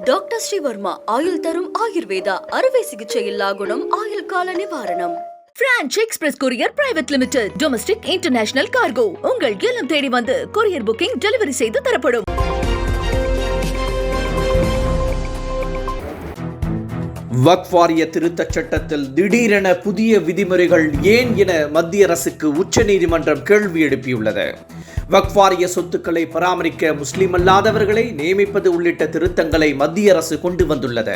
Doctor Sreevarma ஆயுள் தரும் ஆயுர்வேதா அறுவை சிகிச்சை இல்லா குணம் ஆயுள் கால நிவாரணம். Branch express courier private limited domestic international cargo உங்கள் இல்லம் தேடி வந்து கொரியர் புக்கிங் டெலிவரி செய்து தரப்படும். வக்ஃப் வாரிய திருத்தச் சட்டத்தில் திடீரென புதிய விதிமுறைகள் ஏன் என மத்திய அரசுக்கு உச்சநீதிமன்றம் கேள்வி எழுப்பியுள்ளது. வக்ஃப் வாரிய சொத்துக்களை பராமரிக்க முஸ்லிம் அல்லாதவர்களை நியமிப்பது உள்ளிட்ட திருத்தங்களை மத்திய அரசு கொண்டு வந்துள்ளது.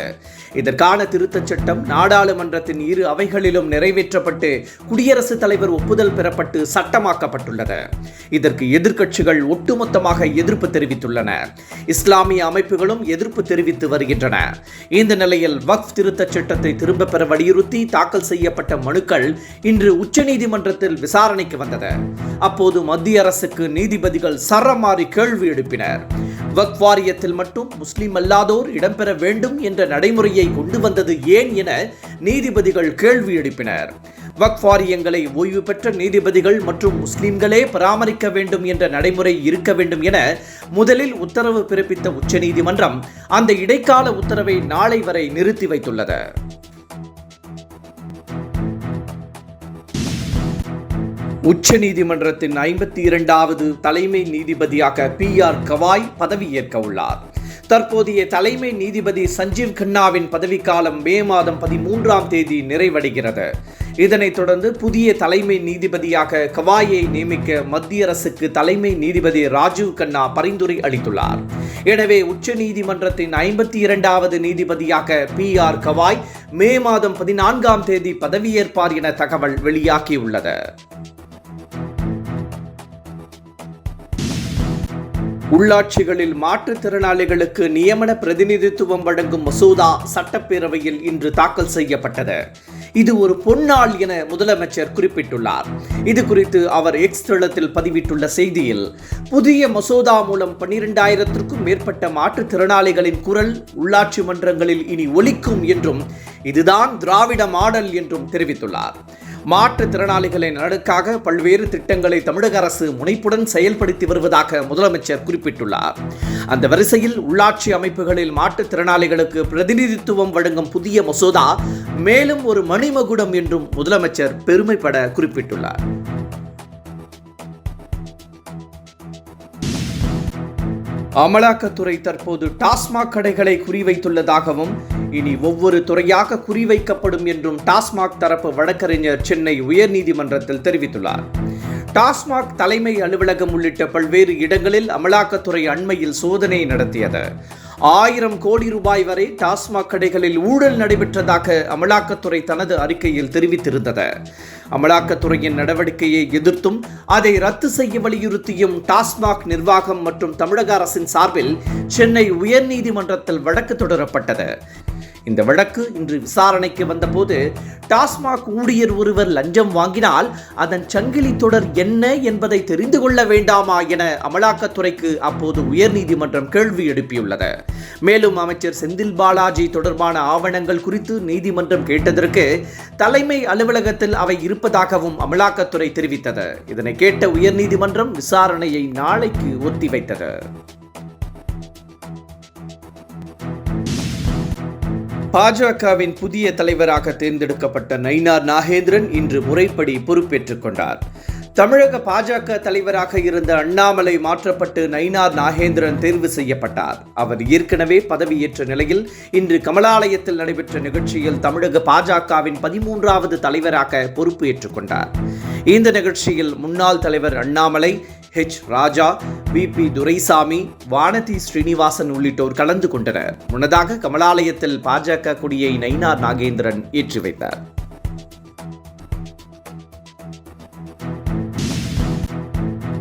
இதற்கான திருத்தச் சட்டம் நாடாளுமன்றத்தின் இரு அவைகளிலும் நிறைவேற்றப்பட்டு குடியரசுத் தலைவர் ஒப்புதல் பெறப்பட்டு சட்டமாக்கப்பட்டுள்ளது. இதற்கு எதிர்க்கட்சிகள் ஒட்டுமொத்தமாக எதிர்ப்பு தெரிவித்துள்ளன. இஸ்லாமிய அமைப்புகளும் எதிர்ப்பு தெரிவித்து வருகின்றன. இந்த நிலையில் வக்ஃப் திருத்தச் சட்டத்தை திரும்ப பெற வலியுறுத்தி தாக்கல் செய்யப்பட்ட மனுக்கள் இன்று உச்சநீதிமன்றத்தில் விசாரணைக்கு வந்தது. அப்போது மத்திய அரசுக்கு நீதிபதிகள் சரமாரி கேள்வி எழுப்பினர். வக்ஃப் வாரியத்தில் மட்டும் முஸ்லிம் அல்லாதோர் இடம்பெற வேண்டும் என்ற நடைமுறையை கொண்டு வந்தது ஏன் என நீதிபதிகள் கேள்வி எழுப்பினர். வக்ஃப் வாரியங்களை ஓய்வு பெற்ற நீதிபதிகள் மற்றும் முஸ்லிம்களே பராமரிக்க வேண்டும் என்ற நடைமுறை இருக்க வேண்டும் என முதலில் உத்தரவு பிறப்பித்த உச்சநீதிமன்றம் அந்த இடைக்கால உத்தரவை நாளை வரை நிறுத்தி வைத்துள்ளது. உச்சநீதிமன்றத்தின் 52வது தலைமை நீதிபதியாக PR கவாய் பதவியேற்க உள்ளார். தற்போதைய தலைமை நீதிபதி சஞ்சீவ் கண்ணாவின் பதவிக்காலம் மே மாதம் 13ஆம் தேதி நிறைவடைகிறது. இதனைத் தொடர்ந்து புதிய தலைமை நீதிபதியாக கவாயை நியமிக்க மத்திய அரசுக்கு தலைமை நீதிபதி ராஜீவ் கண்ணா பரிந்துரை அளித்துள்ளார். எனவே உச்சநீதிமன்றத்தின் 52வது நீதிபதியாக PR கவாய் மே மாதம் 14ஆம் தேதி பதவியேற்பார் என தகவல் வெளியாகியுள்ளது. உள்ளாட்சிகளில் மாற்றுத்திறனாளிகளுக்கு நியமன பிரதிநிதித்துவம் வழங்கும் மசோதா சட்டப்பேரவையில் இன்று தாக்கல் செய்யப்பட்டது. இது ஒரு பொன்னாள் என முதலமைச்சர் குறிப்பிட்டுள்ளார். இது குறித்து அவர் எக்ஸ் தளத்தில் பதிவிட்டுள்ள செய்தியில், புதிய மசோதா மூலம் 12,000க்கும் மேற்பட்ட மாற்றுத்திறனாளிகளின் குரல் உள்ளாட்சி மன்றங்களில் இனி ஒலிக்கும் என்றும் இதுதான் திராவிட மாடல் என்றும் தெரிவித்துள்ளார். மாற்றுத்திறனாளிகளின் நலனுக்காக பல்வேறு திட்டங்களை தமிழக அரசு முனைப்புடன் செயல்படுத்தி வருவதாக முதலமைச்சர் குறிப்பிட்டுள்ளார். அந்த வரிசையில் உள்ளாட்சி அமைப்புகளில் மாற்றுத்திறனாளிகளுக்கு பிரதிநிதித்துவம் வழங்கும் புதிய மசோதா மேலும் ஒரு மணிமகுடம் என்றும் முதலமைச்சர் பெருமைப்பட குறிப்பிட்டுள்ளார். அமலாக்கத்துறை தற்போது டாஸ்மாக் கடைகளை குறிவைத்துள்ளதாகவும் இனி ஒவ்வொரு துறையாக குறிவைக்கப்படும் என்றும் டாஸ்மாக் தரப்பு வழக்கறிஞர் சென்னை உயர்நீதிமன்றத்தில் தெரிவித்துள்ளார். டாஸ்மாக் தலைமை அலுவலகம் உள்ளிட்ட பல்வேறு இடங்களில் அமலாக்கத்துறை அண்மையில் சோதனை நடத்தியது. 1000 கோடி ரூபாய் வரை டாஸ்மாக் கடைகளில் ஊழல் நடைபெற்றதாக அமலாக்கத்துறை தனது அறிக்கையில் தெரிவித்திருந்தது. அமலாக்கத்துறையின் நடவடிக்கையை எதிர்த்தும் அதை ரத்து செய்ய வலியுறுத்தியும் டாஸ்மாக் நிர்வாகம் மற்றும் தமிழக அரசின் சார்பில் சென்னை உயர்நீதிமன்றத்தில் வழக்கு தொடரப்பட்டது. இந்த வழக்கு இன்று விசாரணைக்கு வந்தபோது டாஸ்மாக் ஊழியர் ஒருவர் லஞ்சம் வாங்கினால் அதன் சங்கிலி தொடர் என்ன என்பதை தெரிந்து கொள்ள வேண்டாமா என அமலாக்கத்துறைக்கு அப்போது உயர்நீதிமன்றம் கேள்வி எழுப்பியுள்ளது. மேலும் அமைச்சர் செந்தில் பாலாஜி தொடர்பான ஆவணங்கள் குறித்து நீதிமன்றம் கேட்டதற்கு தலைமை அலுவலகத்தில் அவை இருப்பதாகவும் அமலாக்கத்துறை தெரிவித்தது. இதனை கேட்ட உயர்நீதிமன்றம் விசாரணையை நாளைக்கு ஒத்திவைத்தது. பாஜகவின் புதிய தலைவராக தேர்ந்தெடுக்கப்பட்ட நயினார் நாகேந்திரன் இன்று முறைப்படி பொறுப்பேற்றுக் கொண்டார். தமிழக பாஜக தலைவராக இருந்த அண்ணாமலை மாற்றப்பட்டு நயினார் நாகேந்திரன் தேர்வு செய்யப்பட்டார். அவர் ஏற்கனவே பதவியேற்ற நிலையில் இன்று கமலாலயத்தில் நடைபெற்ற நிகழ்ச்சியில் தமிழக பாஜகவின் 13வது தலைவராக பொறுப்பு ஏற்றுக்கொண்டார். இந்த நிகழ்ச்சியில் முன்னாள் தலைவர் அண்ணாமலை, H. ராஜா, BP. துரைசாமி, வானதி ஸ்ரீனிவாசன் உள்ளிட்டோர் கலந்து கொண்டனர். முன்னதாக கமலாலயத்தில் பாஜக கொடியை நயினார் நாகேந்திரன் ஏற்றி வைத்தார்.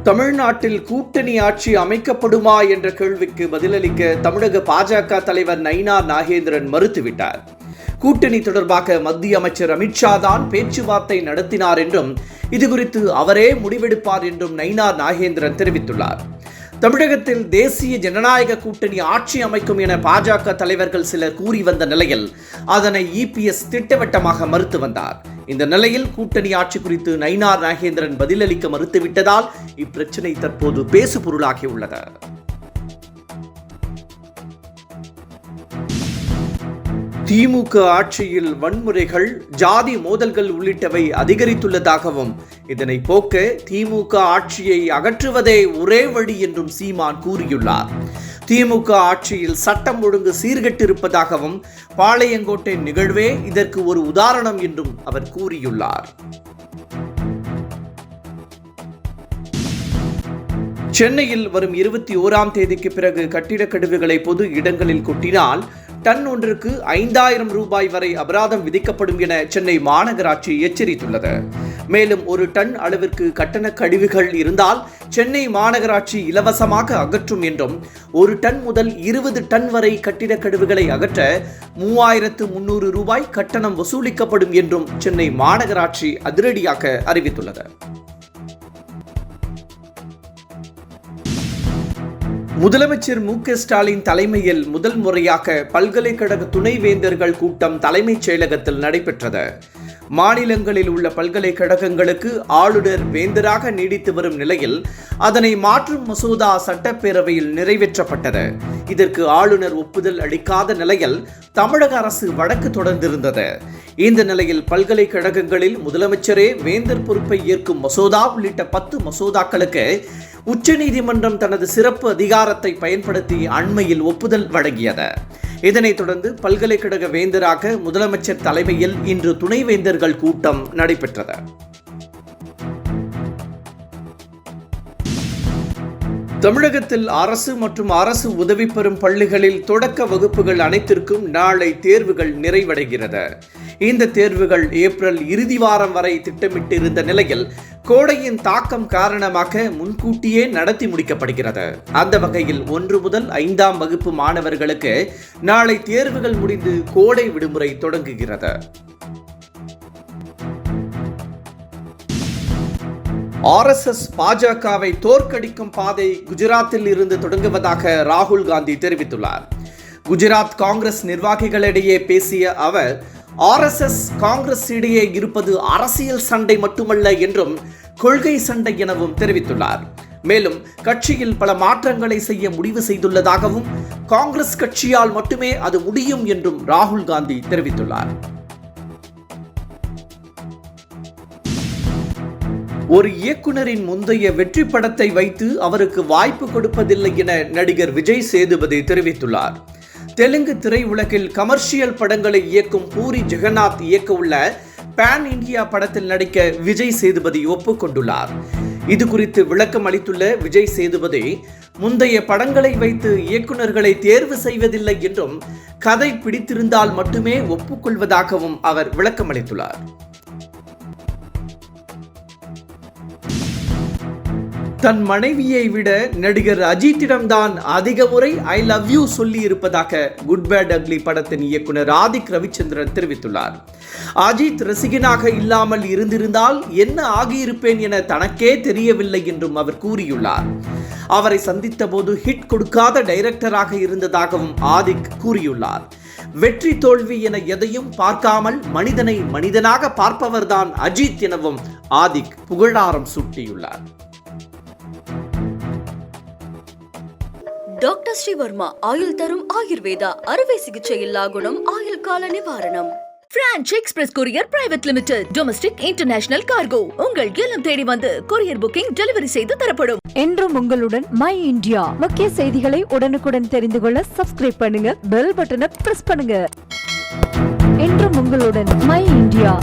தமிழ்நாட்டில் கூட்டணி ஆட்சி அமைக்கப்படுமா என்ற கேள்விக்கு பதிலளிக்க தமிழக பாஜக தலைவர் நயினார் நாகேந்திரன் மறுத்துவிட்டார். கூட்டணி தொடர்பாக மத்திய அமைச்சர் அமித்ஷா தான் பேச்சுவார்த்தை நடத்தினார் என்றும் இதுகுறித்து அவரே முடிவெடுப்பார் என்றும் நயினார் நாகேந்திரன் தெரிவித்துள்ளார். தமிழகத்தில் தேசிய ஜனநாயக கூட்டணி ஆட்சி அமைக்கும் என பாஜக தலைவர்கள் சிலர் கூறி வந்த நிலையில் அதனை EPS திட்டவட்டமாக மறுத்து வந்தார். இந்த நிலையில் கூட்டணி ஆட்சி குறித்து நயினார் நாகேந்திரன் பதிலளிக்க மறுத்துவிட்டதால் இப்பிரச்சனை தற்போது பேசுபொருளாகியுள்ளது. திமுக ஆட்சியில் வன்முறைகள், ஜாதி மோதல்கள் உள்ளிட்டவை அதிகரித்துள்ளதாகவும் இதனை போக்க திமுக ஆட்சியை அகற்றுவதே ஒரே வழி என்றும் சீமான் கூறியுள்ளார். திமுக ஆட்சியில் சட்டம் ஒழுங்கு சீர்கெட்டிருப்பதாகவும் பாளையங்கோட்டை நிகழ்வே இதற்கு ஒரு உதாரணம் என்றும் அவர் கூறியுள்ளார். சென்னையில் வரும் 21ஆம் தேதிக்கு பிறகு கட்டிடக் கழிவுகளை பொது இடங்களில் கொட்டினால் டன் ஒன்றுக்கு 5000 ரூபாய் வரை அபராதம் விதிக்கப்படும் என சென்னை மாநகராட்சி எச்சரித்துள்ளது. மேலும் ஒரு டன் அளவிற்கு கட்டண கழிவுகள் இருந்தால் சென்னை மாநகராட்சி இலவசமாக அகற்றும் என்றும், ஒரு டன் முதல் 20 டன் வரை கட்டிடக் கழிவுகளை அகற்ற 3300 ரூபாய் கட்டணம் வசூலிக்கப்படும் என்றும் சென்னை மாநகராட்சி அதிரடியாக அறிவித்துள்ளது. முதலமைச்சர் மு.க. ஸ்டாலின் தலைமையில் முதல் முறையாக பல்கலைக்கழக துணைவேந்தர்கள் கூட்டம் தலைமைச் செயலகத்தில் நடைபெற்றது. மாநிலங்களில் உள்ள பல்கலைக்கழகங்களுக்கு ஆளுநர் வேந்தராக நீடித்து வரும் நிலையில் அதனை மாற்றும் மசோதா சட்டப்பேரவையில் நிறைவேற்றப்பட்டது. இதற்கு ஆளுநர் ஒப்புதல் அளிக்காத நிலையில் தமிழக அரசு வழக்கு தொடர்ந்திருந்தது. இந்த நிலையில் பல்கலைக்கழகங்களில் முதலமைச்சரே வேந்தர் பொறுப்பை ஏற்கும் மசோதா உள்ளிட்ட 10 மசோதாக்களுக்கு உச்சநீதிமன்றம் தனது சிறப்பு அதிகாரத்தை பயன்படுத்தி அண்மையில் ஒப்புதல் வழங்கியது. இதனைத் தொடர்ந்து பல்கலைக்கழக வேந்தராக முதலமைச்சர் தலைமையில் இன்று துணைவேந்தர்கள் கூட்டம் நடைபெற்றது. தமிழகத்தில் அரசு மற்றும் அரசு உதவி பெறும் பள்ளிகளில் தொடக்க வகுப்புகள் அனைத்திற்கும் நாளை தேர்வுகள் நிறைவடைகிறது. இந்த தேர்வுகள் ஏப்ரல் இறுதி வாரம் வரை திட்டமிட்டிருந்த நிலையில் கோடையின் தாக்கம் காரணமாக முன்கூட்டியே நடத்தி முடிக்கப்படுகிறது. அந்த வகையில் 1 முதல் 5ஆம் வகுப்பு மாணவர்களுக்கு நாளை தேர்வுகள் முடிந்து கோடை விடுமுறை தொடங்குகிறது. RSS பாஜகவை தோற்கடிக்கும் பாதை குஜராத்தில் இருந்து தொடங்குவதாக ராகுல் காந்தி தெரிவித்துள்ளார். குஜராத் காங்கிரஸ் நிர்வாகிகளிடையே பேசிய அவர், RSS காங்கிரஸ் இடையே இருப்பது அரசியல் சண்டை மட்டுமல்ல என்றும் கொள்கை சண்டை எனவும் தெரிவித்துள்ளார். மேலும் கட்சியில் பல மாற்றங்களை செய்ய முடிவு செய்துள்ளதாகவும் காங்கிரஸ் கட்சியால் மட்டுமே அது முடியும் என்றும் ராகுல் காந்தி தெரிவித்துள்ளார். ஒரு இயக்குனரின் முந்தைய வெற்றி படத்தை வைத்து அவருக்கு வாய்ப்பு கொடுப்பதில்லை என நடிகர் விஜய் சேதுபதி தெரிவித்துள்ளார். தெலுங்கு திரையுலகில் கமர்ஷியல் படங்களை இயக்கும் பூரி ஜெகநாத் இயக்க உள்ள பேன் இந்தியா படத்தில் நடிக்க விஜய் சேதுபதி ஒப்புக்கொண்டுள்ளார். இது குறித்து விளக்கம் அளித்துள்ள விஜய் சேதுபதி, முந்தைய படங்களை வைத்து இயக்குனர்களை தேர்வு செய்வதில்லை என்றும் கதை பிடித்திருந்தால் மட்டுமே ஒப்புக்கொள்வதாகவும் அவர் விளக்கம் அளித்துள்ளார். தன் மனைவியை விட நடிகர் அஜித்திடம்தான் அதிக முறை ஐ லவ் யூ சொல்லி இருப்பதாக குட் பேட் அக்லி படத்தின் இயக்குனர் ஆதிக் ரவிச்சந்திரன் தெரிவித்துள்ளார். அஜித் ரசிகனாக இல்லாமல் இருந்திருந்தால் என்ன ஆகியிருப்பேன் என தனக்கே தெரியவில்லை என்றும் அவர் கூறியுள்ளார். அவரை சந்தித்த போது ஹிட் கொடுக்காத டைரக்டராக இருந்ததாகவும் ஆதிக் கூறியுள்ளார். வெற்றி தோல்வி என எதையும் பார்க்காமல் மனிதனை மனிதனாக பார்ப்பவர்தான் அஜித் எனவும் ஆதிக் புகழாரம் சூட்டியுள்ளார். டாக்டர் ஸ்ரீவர்மா ஆயுள் தரும் ஆயுர்வேதா அறுவை சிகிச்சை இல்லா குணம் ஆயுள் கால நிவாரணம். Branch express courier private limited domestic international cargo உங்கள் இல்லம் தேடி வந்து கொரியர் புக்கிங் டெலிவரி செய்து தரப்படும். என்றும் உங்களுடன் மை இந்தியா. முக்கிய செய்திகளை உடனுக்குடன் தெரிந்து கொள்ள சப்ஸ்கிரைப் பண்ணுங்க, பெல் பட்டனை பிரஸ் பண்ணுங்க. என்றும் உங்களுடன் மை இந்தியா.